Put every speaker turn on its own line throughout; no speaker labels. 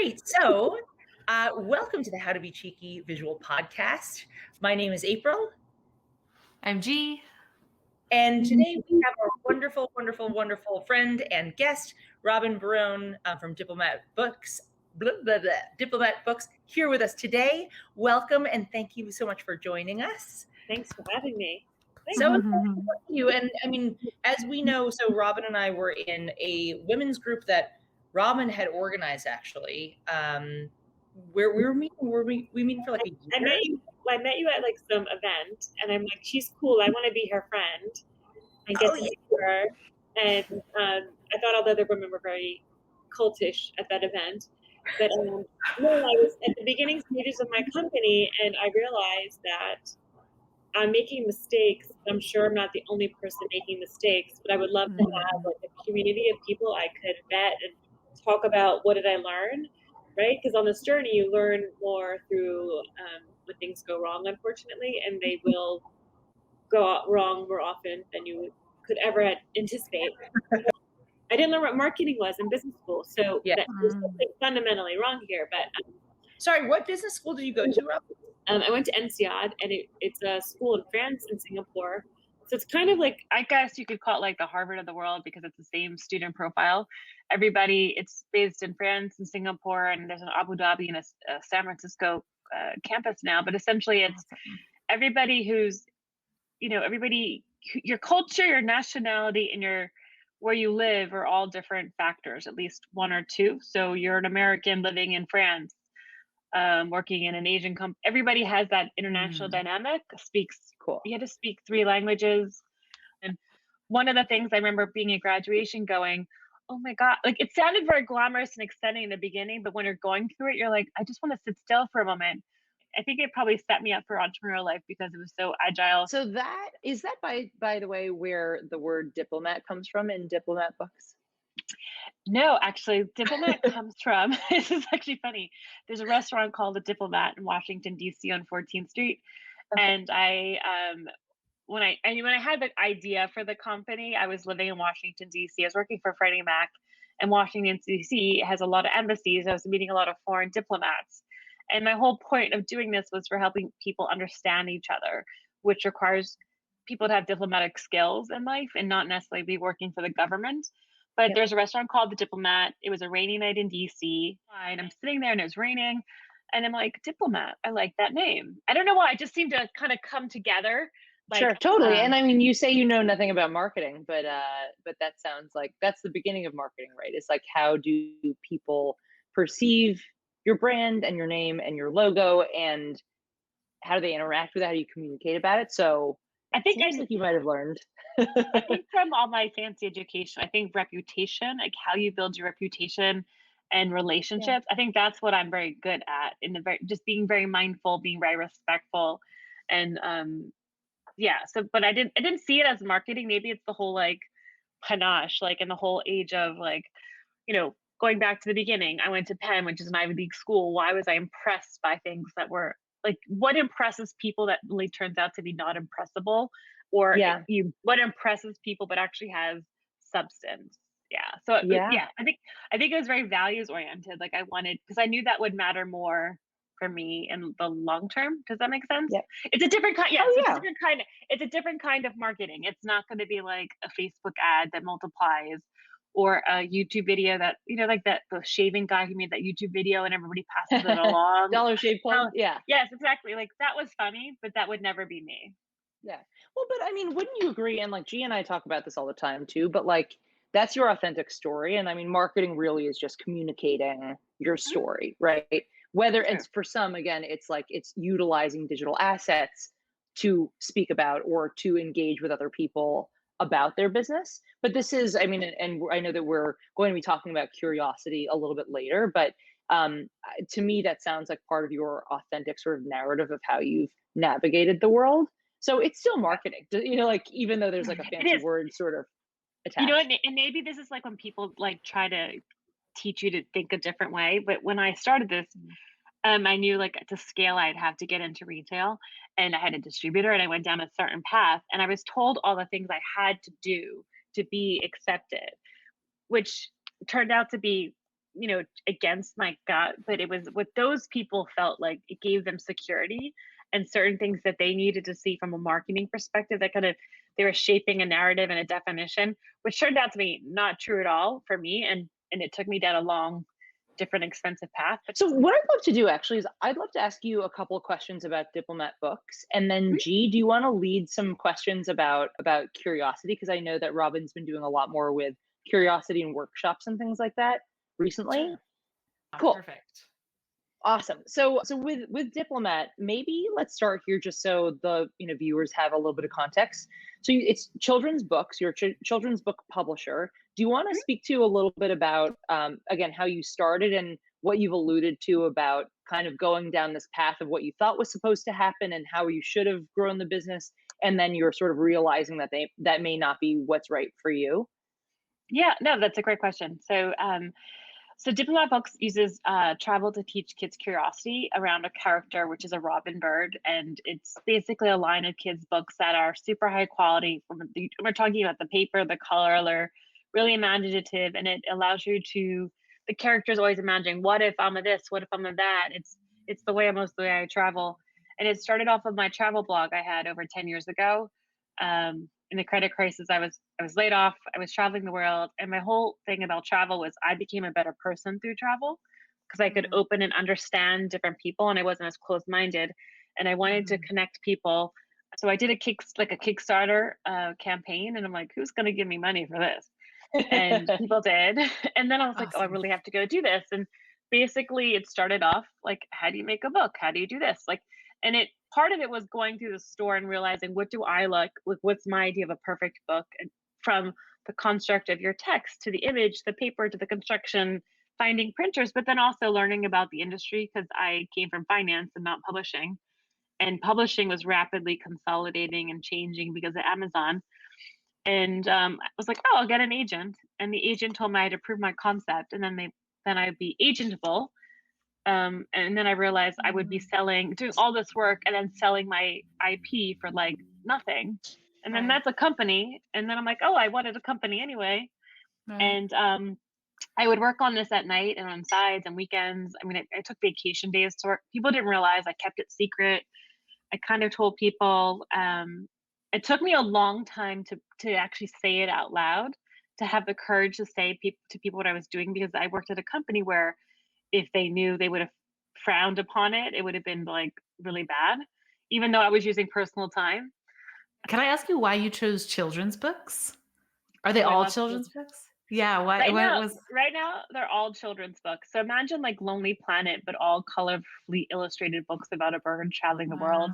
Great. So, welcome to the How to Be Cheeky visual podcast. My name is April.
I'm G.
And today we have our wonderful, wonderful, wonderful friend and guest, Robin Barone from Diplomat Books. Diplomat Books here with us today. Welcome and thank you so much for joining us.
Thanks for having me.
So thank you. And I mean, as we know, so Robin and I were in a women's group that Robin had organized actually. Where we were meeting, we meeting for like a year.
I met you at like some event, and I'm like, she's cool. I want to be her friend and get to know her. And I thought all the other women were very cultish at that event. But no, I was at the beginning stages of my company, and I realized that I'm making mistakes. I'm sure I'm not the only person making mistakes, but I would love to have like a community of people I could vet and talk about what did I learn, right? Because on this journey, you learn more through when things go wrong, unfortunately, and they will go wrong more often than you could ever anticipate. I didn't learn what marketing was in business school, so there's something fundamentally wrong here. But
sorry, what business school did you go to, Rob?
I went to INSEAD, and it's a school in France and Singapore. So it's kind of like,
I guess you could call it like the Harvard of the world because it's the same student profile. Everybody, it's based in France and Singapore, and there's an Abu Dhabi and a San Francisco campus now. But essentially, it's everybody who's, everybody, your culture, your nationality, and where you live are all different factors, at least one or two. So you're an American living in France, working in an Asian company. Everybody has that international dynamic. You had to speak 3 languages. And one of the things I remember being at graduation going, oh my God, like it sounded very glamorous and exciting in the beginning, but when you're going through it, you're like, I just want to sit still for a moment. I think it probably set me up for entrepreneurial life because it was so agile.
So is that by the way, where the word diplomat comes from in Diplomat Books?
No, actually, Diplomat comes from, this is actually funny. There's a restaurant called the Diplomat in Washington, D.C. on 14th Street. Okay. And when I had the idea for the company, I was living in Washington, D.C. I was working for Freddie Mac, and Washington, D.C. has a lot of embassies. I was meeting a lot of foreign diplomats. And my whole point of doing this was for helping people understand each other, which requires people to have diplomatic skills in life and not necessarily be working for the government. But there's a restaurant called the Diplomat. It was a rainy night in DC, and I'm sitting there and it was raining, and I'm like, Diplomat, I like that name. I don't know why, it just seemed to kind of come together.
Sure, totally. And I mean, you say you know nothing about marketing, but that sounds like that's the beginning of marketing, right? It's like, how do people perceive your brand and your name and your logo, and how do they interact with it? How do you communicate about it? So I think you might have learned.
I think from all my fancy education, I think reputation, like how you build your reputation and relationships. I think that's what I'm very good at, just being very mindful, being very respectful. And so, but I didn't see it as marketing. Maybe it's the whole like panache, like in the whole age of like, going back to the beginning, I went to Penn, which is an Ivy League school. Why was I impressed by things that were like, what impresses people that really turns out to be not impressible? Or what impresses people but actually has substance? So I think it was very values oriented. Like I wanted, because I knew that would matter more for me in the long term. Does that make sense?
Yeah.
It's a different kind. It's a different kind of marketing. It's not going to be like a Facebook ad that multiplies, or a YouTube video that, like the shaving guy who made that YouTube video and everybody passes it along.
Dollar Shave Club. Yeah.
Yes, exactly. Like that was funny, but that would never be me.
Yeah. Well, but I mean, wouldn't you agree? And like G and I talk about this all the time too, but like that's your authentic story. And I mean, marketing really is just communicating your story, right? Whether it's for some, again, it's like it's utilizing digital assets to speak about or to engage with other people about their business. But this is, I mean, and I know that we're going to be talking about curiosity a little bit later, but to me, that sounds like part of your authentic sort of narrative of how you've navigated the world. So it's still marketing, like even though there's like a fancy word sort of attached.
And maybe this is like when people like try to teach you to think a different way. But when I started this, I knew like to scale, I'd have to get into retail, and I had a distributor, and I went down a certain path, and I was told all the things I had to do to be accepted, which turned out to be against my gut, but it was what those people felt like it gave them security and certain things that they needed to see from a marketing perspective that kind of they were shaping a narrative and a definition, which turned out to be not true at all for me. And it took me down a long, different, expensive path. But
So what I'd love to do actually is I'd love to ask you a couple of questions about Diplomat Books, and then G, do you want to lead some questions about curiosity? Because I know that Robin's been doing a lot more with curiosity and workshops and things like that recently.
Sure.
Cool.
Perfect.
Awesome. So with Diplomat, maybe let's start here just so the viewers have a little bit of context. So it's children's books. You're a children's book publisher. Do you want to speak to a little bit about again how you started and what you've alluded to about kind of going down this path of what you thought was supposed to happen and how you should have grown the business, and then you're sort of realizing that that may not be what's right for you?
Yeah, no, that's a great question. So Diplomat Books uses travel to teach kids curiosity around a character, which is a robin bird. And it's basically a line of kids' books that are super high quality. We're talking about the paper, the color, they're really imaginative, and it allows you to, the character's always imagining, what if I'm a this, what if I'm a that? It's the way I travel. And it started off of my travel blog I had over 10 years ago. In the credit crisis, I was laid off. I was traveling the world, and my whole thing about travel was I became a better person through travel because I could open and understand different people, and I wasn't as closed-minded. And I wanted to connect people, so I did a Kickstarter campaign, and I'm like, who's going to give me money for this? And people did. And then I was like, oh, I really have to go do this. And basically, it started off like, how do you make a book? How do you do this? And part of it was going through the store and realizing, what do I like? What's my idea of a perfect book? And from the construct of your text to the image, the paper to the construction, finding printers, but then also learning about the industry because I came from finance and not publishing. And publishing was rapidly consolidating and changing because of Amazon. And I was like, oh, I'll get an agent. And the agent told me I had to prove my concept, and then I'd be agentable. And then I realized I would be doing all this work and then selling my IP for like nothing. And then that's a company. And then I'm like, oh, I wanted a company anyway. And I would work on this at night and on sides and weekends. I mean, I took vacation days to work. People didn't realize I kept it secret. I kind of told people. It took me a long time to actually say it out loud, to have the courage to say to people what I was doing, because I worked at a company where if they knew, they would have frowned upon it. It would have been like really bad, even though I was using personal time.
Can I ask you why you chose children's books? Are they all children's books? Yeah. Why?
Right now, they're all children's books. So imagine like Lonely Planet, but all colorfully illustrated books about a bird traveling the world.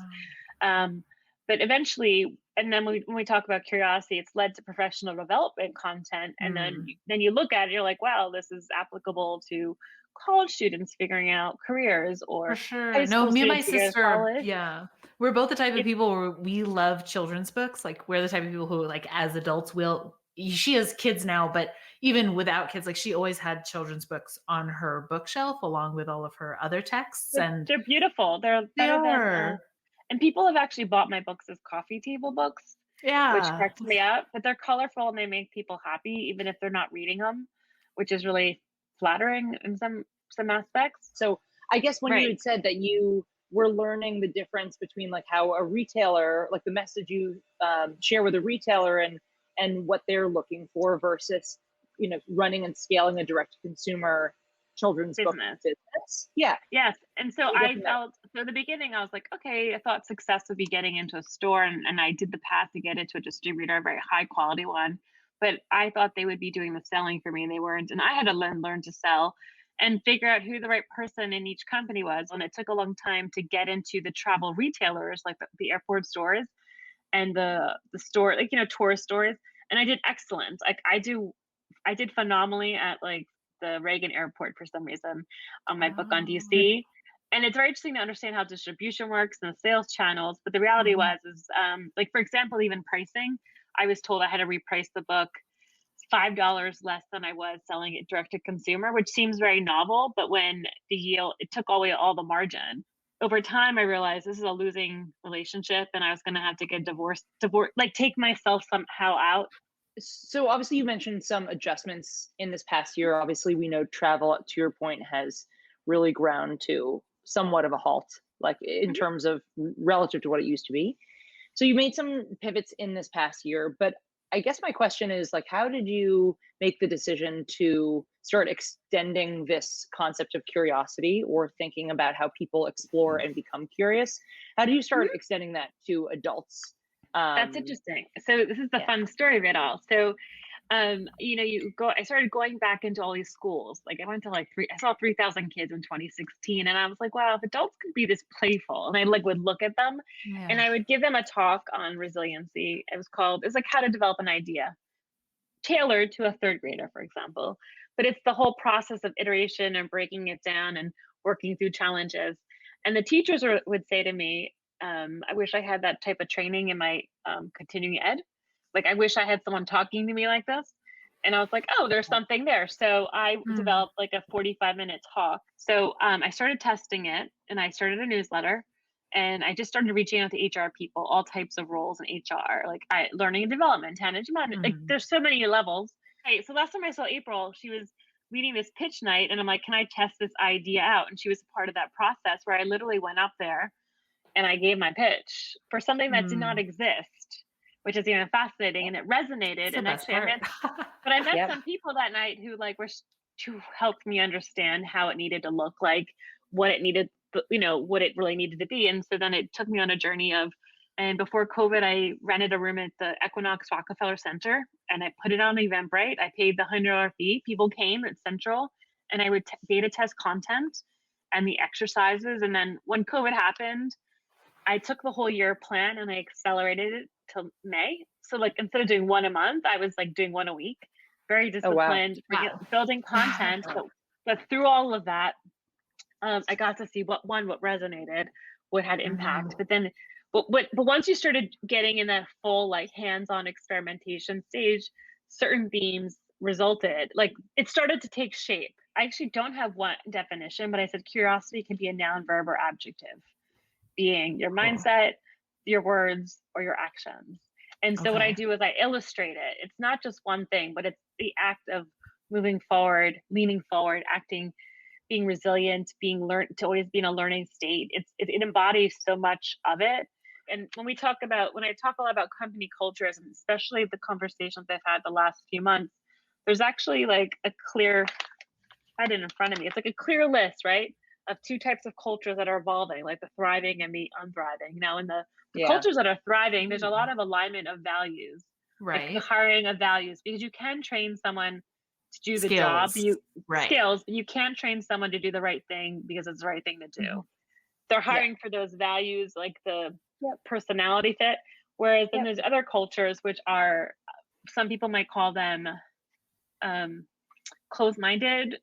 But eventually, and then when we talk about curiosity, it's led to professional development content. And then you look at it, you're like, wow, this is applicable to college students figuring out careers, or
for sure. No, me and my sister, yeah, we're both the type of people where we love children's books. Like, we're the type of people who, like, as adults, she has kids now, but even without kids, like, she always had children's books on her bookshelf along with all of her other texts. And
they're beautiful. They're better than, and people have actually bought my books as coffee table books, which cracks me up. But they're colorful and they make people happy, even if they're not reading them, which is really flattering in some aspects.
So I guess when you had said that you were learning the difference between like how a retailer, like the message you share with a retailer and what they're looking for versus running and scaling a direct to consumer children's book business. Yeah.
Yes. And so I felt, so in the beginning I was like, okay, I thought success would be getting into a store, and I did the path to get into a distributor, a very high quality one. But I thought they would be doing the selling for me, and they weren't. And I had to learn to sell and figure out who the right person in each company was. And it took a long time to get into the travel retailers, like the airport stores and the store, like, tourist stores. And I did excellent. Like I did phenomenally at like the Reagan Airport for some reason on my book on DC. And it's very interesting to understand how distribution works and the sales channels. But the reality is like, for example, even pricing, I was told I had to reprice the book $5 less than I was selling it direct to consumer, which seems very novel. But when the yield, it took away all the margin. Over time, I realized this is a losing relationship, and I was going to have to get divorced, like take myself somehow out
so obviously you mentioned some adjustments in this past year. Obviously, we know travel, to your point, has really ground to somewhat of a halt, like in terms of relative to what it used to be. So you made some pivots in this past year, but I guess my question is like, how did you make the decision to start extending this concept of curiosity, or thinking about how people explore and become curious? How do you start extending that to adults?
That's interesting. So this is the fun story of it all. So, I started going back into all these schools. Like I went to I saw 3,000 kids in 2016, and I was like, wow, if adults could be this playful, and I would look at them, and I would give them a talk on resiliency. It was like how to develop an idea, tailored to a third grader, for example. But it's the whole process of iteration and breaking it down and working through challenges. And the teachers would say to me, I wish I had that type of training in my continuing ed. Like, I wish I had someone talking to me like this. And I was like, oh, there's something there. So I developed like a 45-minute talk. So I started testing it, and I started a newsletter, and I just started reaching out to HR people, all types of roles in HR, like learning and development, management. Like there's so many levels. Right. So last time I saw April, she was leading this pitch night, and I'm like, can I test this idea out? And she was part of that process where I literally went up there and I gave my pitch for something that did not exist, which is fascinating, and it resonated. And actually, I met some people that night who who helped me understand how it needed to look like, what it needed, what it really needed to be. And so then it took me on a journey and before COVID, I rented a room at the Equinox Rockefeller Center, and I put it on Eventbrite. I paid the $100 fee. People came at Central, and I would beta test content and the exercises. And then when COVID happened, I took the whole year plan and I accelerated it till May. So instead of doing one a month, I was doing one a week. Very disciplined, building content. But through all of that, I got to see what resonated, what had impact. But then, but once you started getting in that full hands-on experimentation stage, certain themes resulted. It started to take shape. I actually don't have one definition, but I said curiosity can be a noun, verb, or adjective, being your mindset, your words, or your actions. And so what I do is I illustrate it. It's not just one thing, but it's the act of moving forward, leaning forward, acting, being resilient, to always be in a learning state. It embodies so much of it. And when I talk a lot about company cultures, and especially the conversations I've had the last few months, there's actually a clear, I had it in front of me. It's a clear list, right, of two types of cultures that are evolving, like the thriving and the unthriving. Now, in the cultures that are thriving, there's a lot of alignment of values, right? The hiring of values, because you can train someone to do the job, skills, but you can't train someone to do the right thing because it's the right thing to do. They're hiring for those values, like the personality fit. Whereas then there's other cultures, which are, some people might call them closed-minded,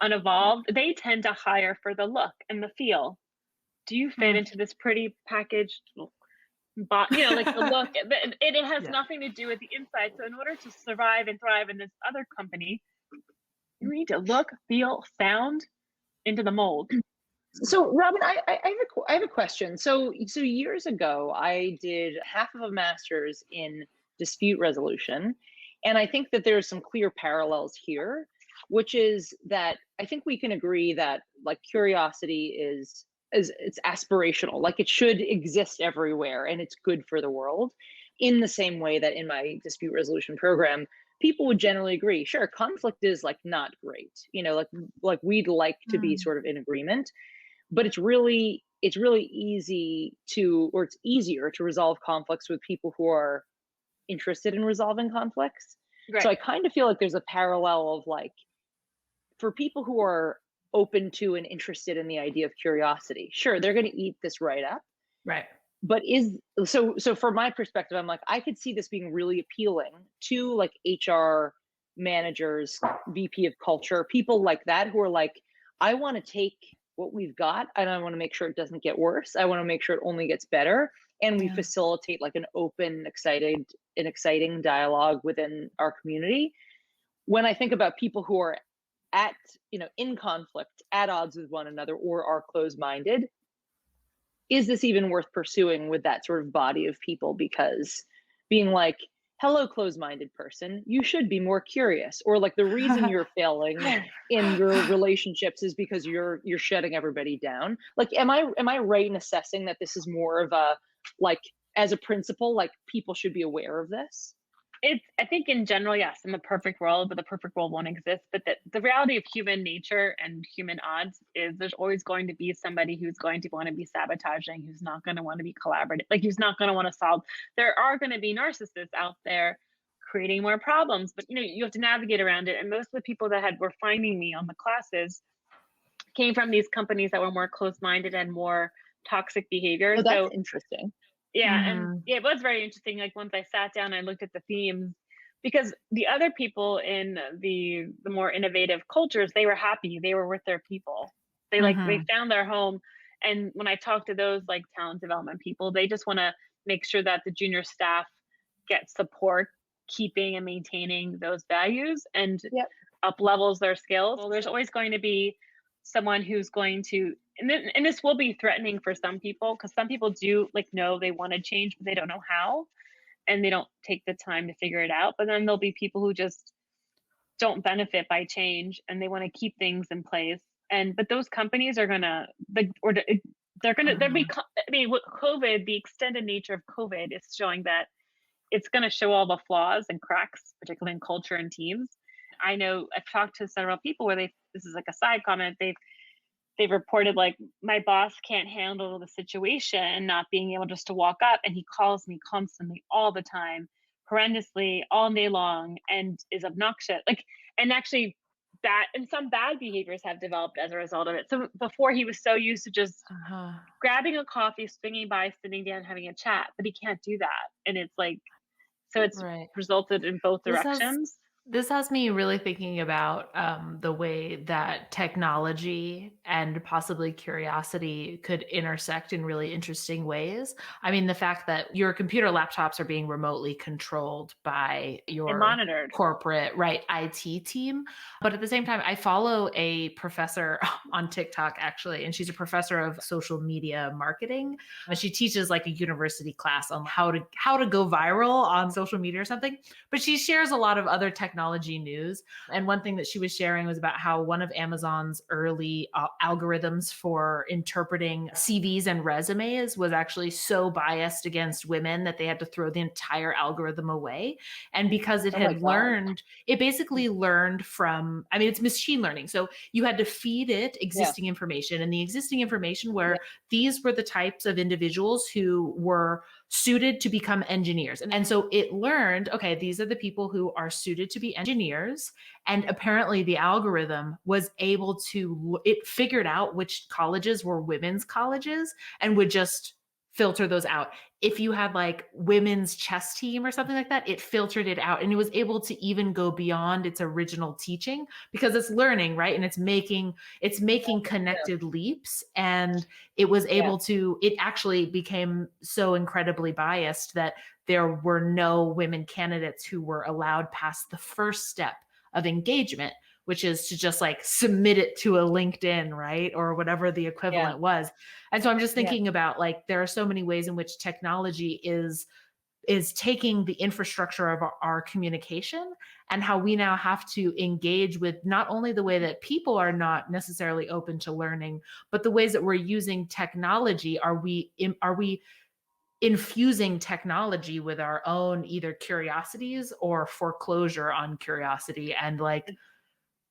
unevolved. They tend to hire for the look and the feel. Do you fit into this pretty packaged the look? It has nothing to do with the inside. So in order to survive and thrive in this other company, you need to look, feel, sound into the mold.
So Robin, I have a question. So years ago, I did half of a master's in dispute resolution, and I think that there's some clear parallels here, which is that I think we can agree that curiosity is it's aspirational, it should exist everywhere, and it's good for the world. In the same way that in my dispute resolution program, people would generally agree, sure, conflict is not great, we'd like to be sort of in agreement, but it's really easy it's easier to resolve conflicts with people who are interested in resolving conflicts. Right. So I kind of feel like there's a parallel of for people who are open to and interested in the idea of curiosity, sure, they're going to eat this right up.
Right.
But so from my perspective, I'm I could see this being really appealing to HR managers, VP of culture, people like that, who are I want to take what we've got and I want to make sure it doesn't get worse. I want to make sure it only gets better. And we facilitate an open, exciting dialogue within our community. When I think about people who are in conflict, at odds with one another, or are closed-minded, is this even worth pursuing with that sort of body of people? Because being hello, closed-minded person, you should be more curious. Or like the reason you're failing in your relationships is because you're shutting everybody down. Like, am I right in assessing that this is more of a, like, as a principle, like people should be aware of this?
I think in general, yes, in the perfect world, but the perfect world won't exist. But the reality of human nature and human odds is there's always going to be somebody who's going to want to be sabotaging, who's not going to want to be collaborative, like who's not going to want to solve. There are going to be narcissists out there creating more problems, but you have to navigate around it. And most of the people that were finding me on the classes came from these companies that were more closed-minded and more toxic behavior.
Oh, that's interesting.
Yeah, and it was very interesting. Like once I sat down, I looked at the themes, because the other people in the more innovative cultures, they were happy. They were with their people. They found their home. And when I talk to those like talent development people, they just want to make sure that the junior staff get support, keeping and maintaining those values, and up levels their skills. So there's always going to be someone who's going to, and this will be threatening for some people, because some people do like know they want to change, but they don't know how, and they don't take the time to figure it out. But then there'll be people who just don't benefit by change, and they want to keep things in place. But those companies are gonna, they're gonna, I mean, with COVID, the extended nature of COVID is showing that it's going to show all the flaws and cracks, particularly in culture and teams. I know I've talked to several people where this is like a side comment, they've reported like, my boss can't handle the situation and not being able just to walk up, and he calls me constantly all the time, horrendously, all day long, and is obnoxious. Like, and actually some bad behaviors have developed as a result of it. So before, he was so used to just grabbing a coffee, swinging by, sitting down, having a chat, but he can't do that. And it's like, so it's resulted in both directions.
This has me really thinking about the way that technology and possibly curiosity could intersect in really interesting ways. I mean, the fact that your computer laptops are being remotely controlled by your
and monitored
corporate, IT team. But at the same time, I follow a professor on TikTok, actually, and she's a professor of social media marketing. And she teaches like a university class on how to go viral on social media or something. But she shares a lot of other technology news. And one thing that she was sharing was about how one of Amazon's early algorithms for interpreting CVs and resumes was actually so biased against women that they had to throw the entire algorithm away. And because it had learned, it basically learned from, I mean, it's machine learning. So you had to feed it existing information, and the existing information where these were the types of individuals who were suited to become engineers. And so it learned, okay, these are the people who are suited to be engineers. And apparently the algorithm was able to, it figured out which colleges were women's colleges and would just filter those out. If you had like women's chess team or something like that, it filtered it out, and it was able to even go beyond its original teaching because it's learning, right? And it's making connected leaps, and it was able to, it actually became so incredibly biased that there were no women candidates who were allowed past the first step of engagement, which is to just like submit it to a LinkedIn, right? Or whatever the equivalent was. And so I'm just thinking about like, there are so many ways in which technology is taking the infrastructure of our communication, and how we now have to engage with not only the way that people are not necessarily open to learning, but the ways that we're using technology. Are we infusing technology with our own either curiosities or foreclosure on curiosity? And like,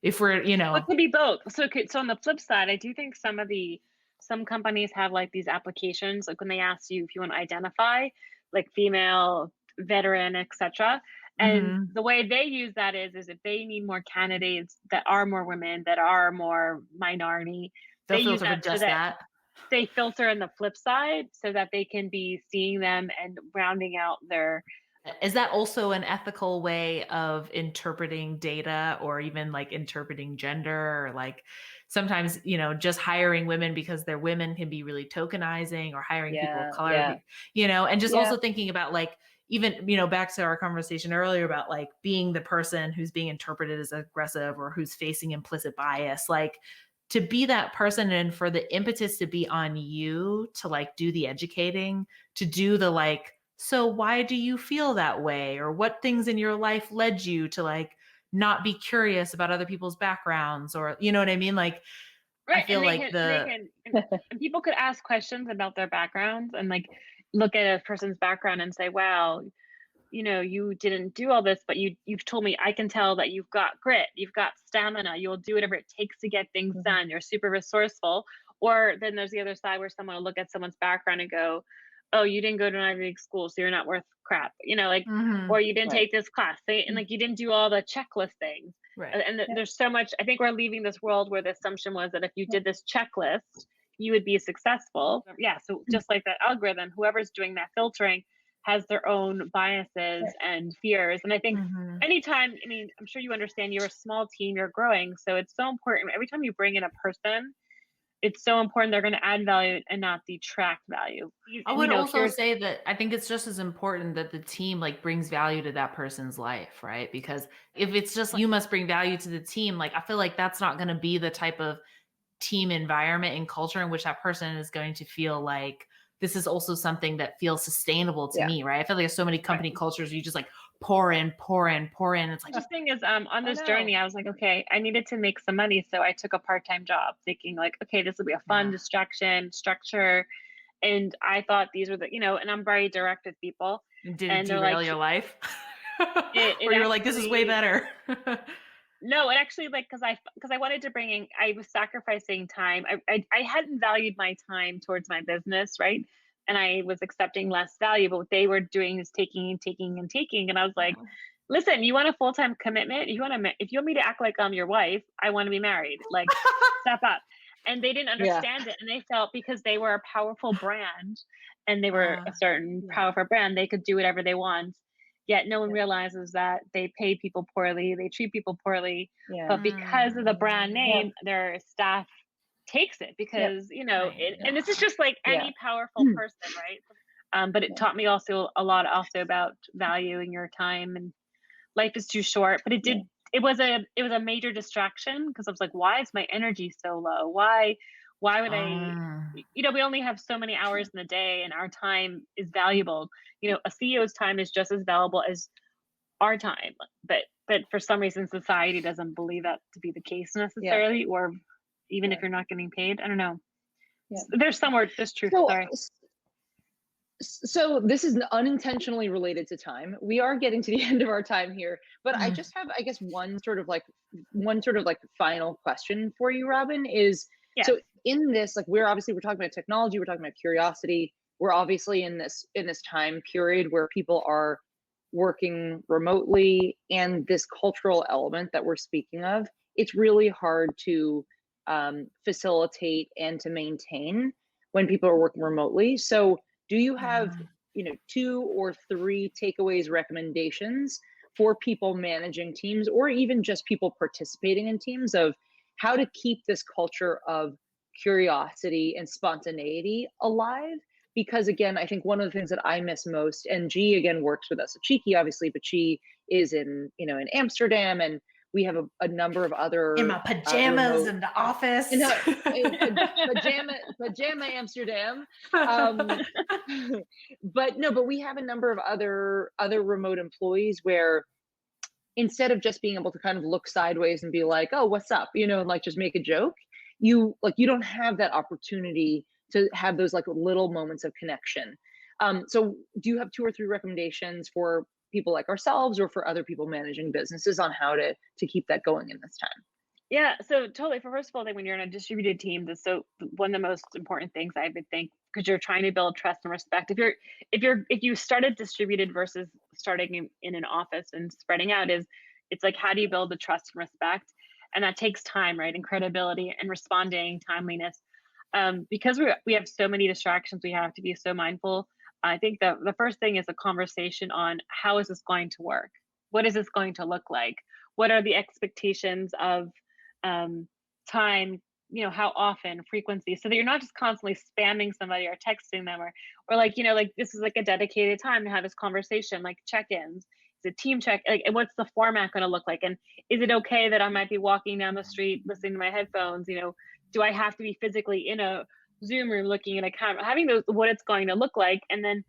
if we're,
it could be both. So on the flip side, I do think some companies have like these applications, like when they ask you if you want to identify like female, veteran, etc. And the way they use that is if they need more candidates that are more women, that are more minority,
they'll filter for just that.
They filter in the flip side so that they can be seeing them and rounding out their.
Is that also an ethical way of interpreting data, or even like interpreting gender? Or like sometimes, just hiring women because they're women can be really tokenizing, or hiring people of color, and just also thinking about like, even, back to our conversation earlier about like being the person who's being interpreted as aggressive or who's facing implicit bias, like to be that person, and for the impetus to be on you to like do the educating, to do the like so why do you feel that way? Or what things in your life led you to like not be curious about other people's backgrounds? Or, you know what I mean? Like, I
Right.
feel like
And people could ask questions about their backgrounds and like look at a person's background and say, wow, you didn't do all this, but you've told me, I can tell that you've got grit, you've got stamina, you'll do whatever it takes to get things done, you're super resourceful. Or then there's the other side where someone will look at someone's background and go, oh, you didn't go to an Ivy League school, so you're not worth crap, like,
Mhm.
or you didn't
Right.
take this class, and like you didn't do all the checklist things.
Right.
And there's so much, I think we're leaving this world where the assumption was that if you did this checklist, you would be successful. Yeah. So just like that algorithm, whoever's doing that filtering has their own biases and fears. And I think
Mhm.
anytime, I mean, I'm sure you understand you're a small team, you're growing. So it's so important. Every time you bring in a person, it's so important they're going to add value and not detract value.
I
And
would also
here's
say that I think it's just as important that the team like brings value to that person's life, right? Because if it's just you must bring value to the team, like I feel like that's not going to be the type of team environment and culture in which that person is going to feel like this is also something that feels sustainable to
Yeah.
me, right? I feel like there's so many company cultures where you just like pour in, pour in, pour in. It's like,
the thing is, on this
know.
journey, I was like, okay, I needed to make some money. So I took a part-time job thinking like, okay, this will be a fun
Yeah.
distraction, structure. And I thought these were and I'm very direct with people.
did it
And they're like,
derail your life?
it
Where you're like, this is way
actually-
better.
no, it actually like, because I wanted to bring in, I was sacrificing time. I hadn't valued my time towards my business, right? And I was accepting less value, but what they were doing is taking and taking and taking. And I was like, listen, you want a full-time commitment? If you want me to act like I'm your wife, I want to be married. Like, step up. And they didn't understand it. And they felt because they were a powerful brand and they were a certain powerful brand, they could do whatever they want. Yet no one realizes that they pay people poorly, they treat people poorly. But because of the brand name, their staff takes it because, and this is just like any powerful person, right? But it taught me also a lot also about valuing your time, and life is too short. But it was a major distraction because I was like, why is my energy so low? Why would I, we only have so many hours in the day and our time is valuable. A CEO's time is just as valuable as our time. But for some reason, society doesn't believe that to be the case necessarily, or even if you're not getting paid. I don't know. There's truth. Sorry.
So this is unintentionally related to time. We are getting to the end of our time here, but I just have, I guess, one sort of like final question for you, Robin, is so in this, like we're talking about technology, we're talking about curiosity. We're obviously in this time period where people are working remotely, and this cultural element that we're speaking of, it's really hard to facilitate and to maintain when people are working remotely. So do you have, 2 or 3 takeaways, recommendations for people managing teams, or even just people participating in teams, of how to keep this culture of curiosity and spontaneity alive? Because again, I think one of the things that I miss most, and G again works with us at Cheeky, obviously, but she is in Amsterdam, and we have a number of other
in my pajamas in the office.
Pajama Amsterdam. But we have a number of other remote employees where instead of just being able to kind of look sideways and be like, oh, what's up, and like just make a joke, you don't have that opportunity to have those like little moments of connection. So do you have 2 or 3 recommendations for people like ourselves or for other people managing businesses on how to keep that going in this time?
Yeah, so totally. First of all, when you're in a distributed team, so one of the most important things I would think, because you're trying to build trust and respect. If you started distributed versus starting in an office and spreading out, it's like, how do you build the trust and respect? And that takes time, right? And credibility and responding, timeliness. Because we have so many distractions, we have to be so mindful. I think the first thing is a conversation on how is this going to work? What is this going to look like? What are the expectations of time, how often, frequency, so that you're not just constantly spamming somebody or texting them or like, like this is like a dedicated time to have this conversation, like check-ins. Is it team check? Like, and what's the format going to look like? And is it okay that I might be walking down the street listening to my headphones? Do I have to be physically in a Zoom room looking at a camera? Having what it's going to look like, and then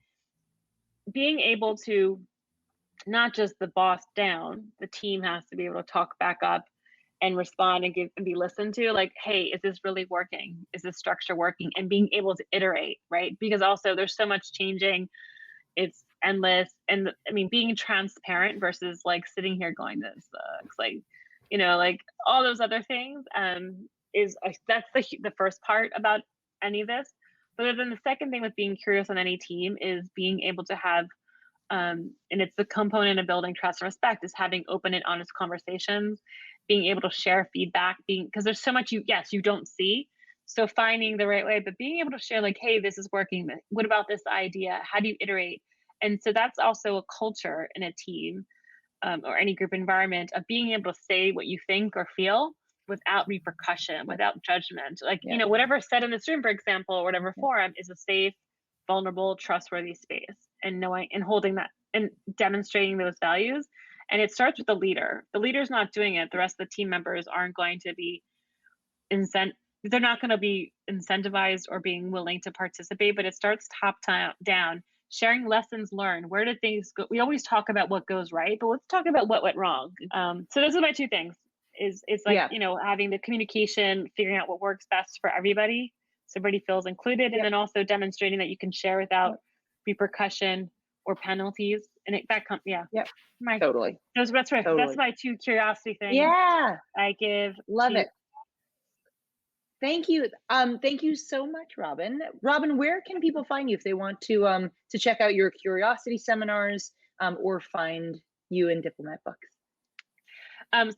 being able to, not just the boss down, the team has to be able to talk back up and respond and be listened to, like, hey, is this really working? Is this structure working? And being able to iterate, right? Because also there's so much changing, it's endless. And I mean, being transparent versus like sitting here going, this sucks, like, you know, like all those other things, is that's the first part about any of this. But then the second thing with being curious on any team is being able to have, and it's the component of building trust and respect, is having open and honest conversations, being able to share feedback, because there's so much you don't see. So finding the right way, but being able to share, like, hey, this is working. What about this idea? How do you iterate? And so that's also a culture in a team, or any group environment, of being able to say what you think or feel without repercussion, without judgment. Like, you know, whatever's said in this room, for example, or whatever forum, is a safe, vulnerable, trustworthy space, and knowing and holding that and demonstrating those values. And it starts with the leader. The leader's not doing it. The rest of the team members aren't going to be they're not going to be incentivized or being willing to participate, but it starts top down, sharing lessons learned. Where did things go? We always talk about what goes right, but let's talk about what went wrong. So those are my two things. It's like, you know, having the communication, figuring out what works best for everybody, so everybody feels included, and then also demonstrating that you can share without repercussion or penalties. And that's
Totally.
That's right.
Totally.
That's my two curiosity things.
Yeah.
I give.
Love it. Thank you. Thank you so much, Robin. Robin, where can people find you if they want to check out your curiosity seminars, or find you in Diplomat Books?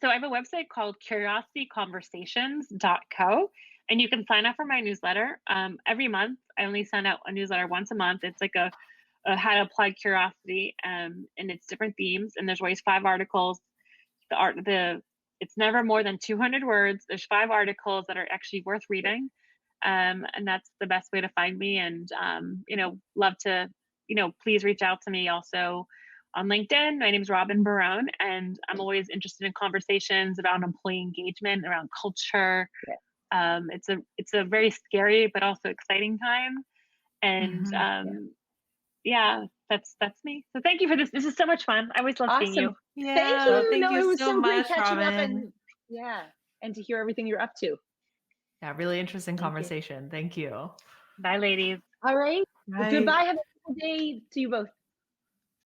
So I have a website called curiosityconversations.co, and you can sign up for my newsletter. Every month, I only send out a newsletter once a month. It's like a how to apply curiosity, and it's different themes, and there's always 5 articles. It's never more than 200 words. There's 5 articles that are actually worth reading, and that's the best way to find me. And you know, love to, you know, please reach out to me also on LinkedIn. My name is Robin Barone, and I'm always interested in conversations about employee engagement, around culture. It's a very scary but also exciting time, and that's me. So thank you for this. This is so much fun. I always love seeing you.
Yeah,
thank you.
Thank you
it was
so
great
much,
catching
Robin.
up, and to hear everything you're up to.
Yeah, really interesting conversation. Thank you.
Bye, ladies.
All right.
Bye.
Goodbye. Have a good day to you both.